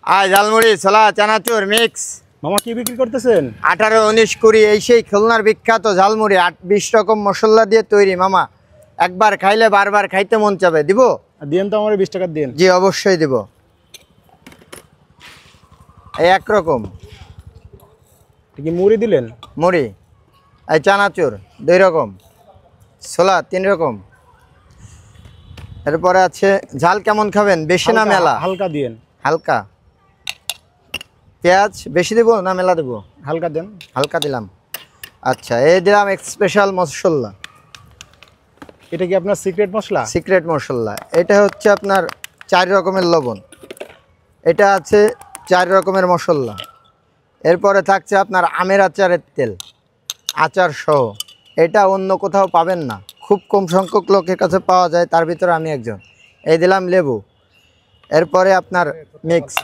আয় ঝালমুড়ি ছোলা চানাচুর মিক্স। মামা কি বিক্রি করতেছেন? 18, 19, 20 এই সেই খুলনার বিখ্যাত ঝালমুড়ি 20 রকম মশলা দিয়ে তৈরি মামা। একবার খাইলে বারবার খাইতে মন চাবে। দিব? দিয়েন তো আমার 20 টাকা দিন। জি অবশ্যই দিব। এই একরকম কি মুড়ি দিলেন? মুড়ি। এই চানাচুর 2 রকম, ছোলা 3 রকম। এরপরে আছে ঝাল কেমন খাবেন, বেশি না মেলা? হালকা দিয়েন। হালকা। পেঁয়াজ বেশি দেবো না মেলা দেবো? হালকা দেন। হালকা দিলাম। আচ্ছা এই দিলাম স্পেশাল মশলা। এটা কি আপনার সিক্রেট মশলা? সিক্রেট মশলা। এটা হচ্ছে আপনার 4 রকমের লবণ, এটা আছে 4 রকমের মশলা। এরপরে থাকছে আপনার আমের আচারের তেল, আচার সহ। এটা অন্য কোথাও পাবেন না, খুব কম সংখ্যক লোকের কাছে পাওয়া যায়, তার ভিতরে আমি একজন। এই দিলাম লেবু। এরপরে আপনার মিক্স।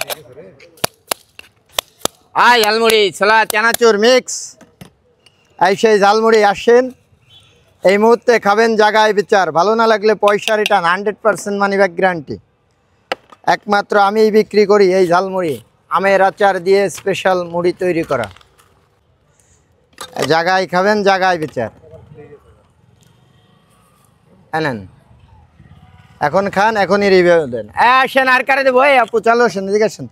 আয় ঝালমুড়ি ছোলা চানাচুর মিক্স। এই সেই ঝালমুড়ি আসেন, এই মুহূর্তে খাবেন জায়গায় বিচার। ভালো না লাগলে পয়সা রিটার্ন, 100% মানি ব্যাক গ্যারান্টি। একমাত্র আমিই বিক্রি করি এই ঝালমুড়ি, আমের আচার দিয়ে স্পেশাল মুড়ি তৈরি করা। জায়গায় খাবেন জায়গায় বিচার। এনেন, এখন খান, এখনই রিভিউ দেন। আসেন আর কারে দেবো। এই আপু চালো, আসেন এদিকে আসেন।